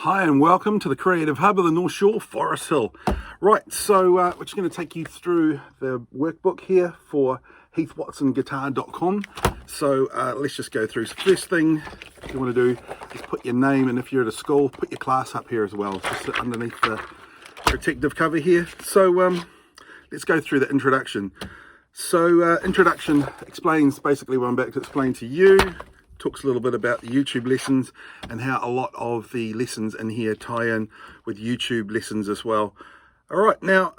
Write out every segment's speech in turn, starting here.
Hi and welcome to the Creative Hub of the North Shore, Forest Hill. Right, so we're just going to take you through the workbook here for heathwatsonguitar.com. So let's just go through. So first thing you want to do is put your name, and if you're at a school, put your class up here as well, just underneath the protective cover here. So let's go through the introduction. So introduction explains basically what I'm about to explain to you. Talks a little bit about the YouTube lessons and how a lot of the lessons in here tie in with YouTube lessons as well. All right, now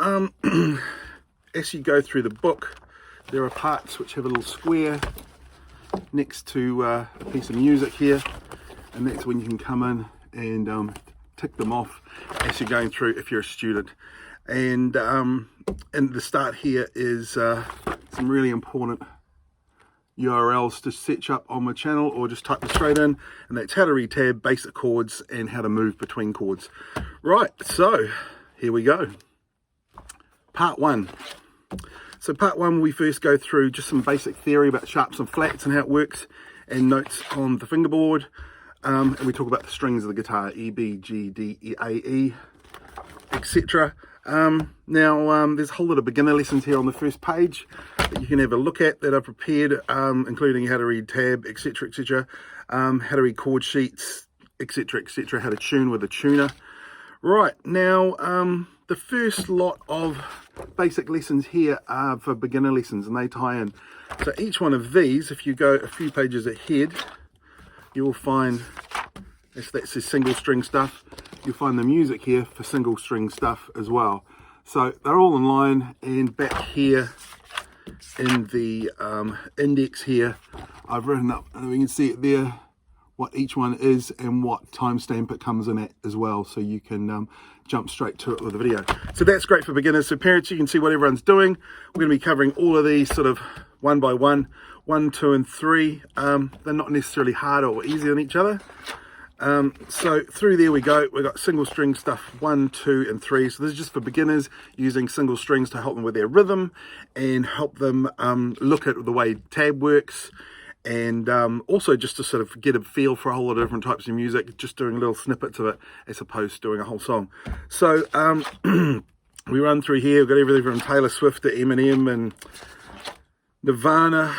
as you go through the book, there are parts which have a little square next to a piece of music here, and that's when you can come in and tick them off as you're going through if you're a student. And the start here is some really important URLs to set you up on my channel, or just type them straight in, and that's how to read tab, basic chords, and how to move between chords. Right, so here we go. Part one. So part one, we first go through just some basic theory about sharps and flats and how it works, and notes on the fingerboard, and we talk about the strings of the guitar, E, B, G, D, E, A, E, etc. Now there's a whole lot of beginner lessons here on the first page that you can have a look at that I've prepared, including how to read tab, etc, etc, how to read chord sheets, etc, etc, how to tune with a tuner. Right, now the first lot of basic lessons here are for beginner lessons, and they tie in. So each one of these, if you go a few pages ahead, you will find, if that says single string stuff, you'll find the music here for single string stuff as well. So they're all in line, and back here in the index here, I've written up, and we can see it there, what each one is and what timestamp it comes in at as well, so you can jump straight to it with the video. So that's great for beginners. So parents, you can see what everyone's doing. We're going to be covering all of these sort of one by one, 1, 2, and 3. They're not necessarily harder or easier than each other. So through there we go. We've got single string stuff 1, 2, and 3. So this is just for beginners, using single strings to help them with their rhythm and help them look at the way tab works, and also just to sort of get a feel for a whole lot of different types of music, just doing little snippets of it as opposed to doing a whole song. So we run through here. We've got everything from Taylor Swift to Eminem and Nirvana,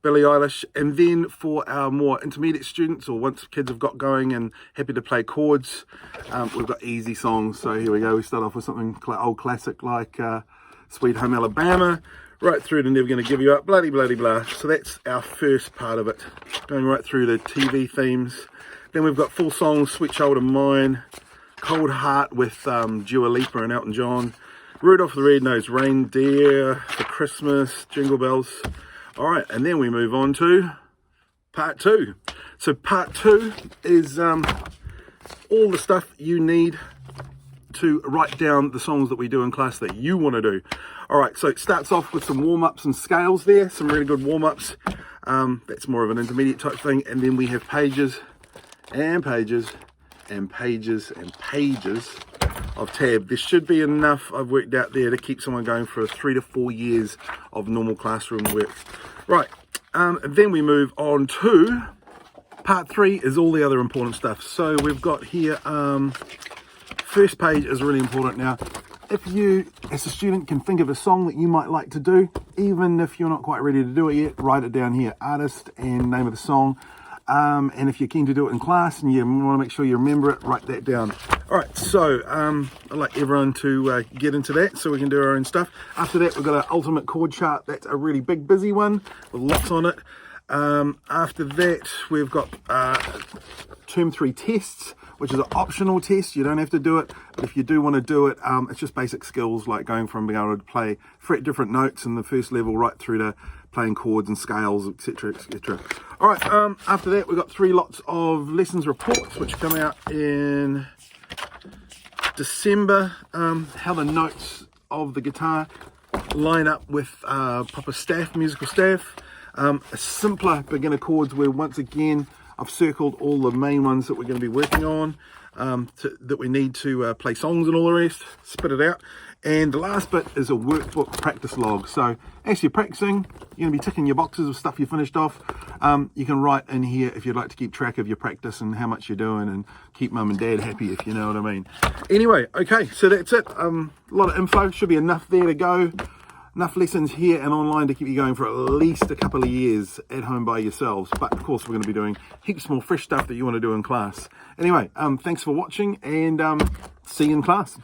Billie Eilish. And then for our more intermediate students, or once kids have got going and happy to play chords, we've got easy songs. So here we go. We start off with something old classic like Sweet Home Alabama, right through to Never Gonna Give You Up, bloody bloody blah. So that's our first part of it, going right through the TV themes. Then we've got full songs, Sweet Child of Mine, Cold Heart with Dua Lipa and Elton John, Rudolph the Red-Nosed Reindeer for Christmas, Jingle Bells. All right, and then we move on to part two. So part two is all the stuff you need to write down the songs that we do in class that you want to do. All right, so it starts off with some warm-ups and scales there, some really good warm-ups. That's more of an intermediate type thing. And then we have pages and pages and pages and pages of tab. There should be enough, I've worked out there, to keep someone going for 3 to 4 years of normal classroom work. Right, and then we move on to part 3 is all the other important stuff. So we've got here, first page is really important. Now, if you, as a student, can think of a song that you might like to do, even if you're not quite ready to do it yet, write it down here, artist and name of the song. And if you're keen to do it in class and you want to make sure you remember it, write that down. All right, so I'd like everyone to get into that so we can do our own stuff. After that, we've got an ultimate chord chart. That's a really big, busy one with lots on it. After that, we've got term 3 tests, which is an optional test. You don't have to do it, but if you do want to do it, it's just basic skills, like going from being able to play fret different notes in the first level right through to playing chords and scales, etc, etc. All right, after that, we've got 3 lots of lessons reports, which come out in December. How the notes of the guitar line up with proper staff, musical staff. A simpler beginner chords, where once again I've circled all the main ones that we're going to be working on, that we need to play songs and all the rest, spit it out. And the last bit is a workbook practice log. So as you're practicing, you're going to be ticking your boxes of stuff you finished off. You can write in here if you'd like to keep track of your practice and how much you're doing, and keep mum and dad happy, if you know what I mean. Anyway, okay, so that's it. A lot of info, should be enough there to go. Enough lessons here and online to keep you going for at least a couple of years at home by yourselves. But of course, we're going to be doing heaps more fresh stuff that you want to do in class. Anyway, thanks for watching, and see you in class.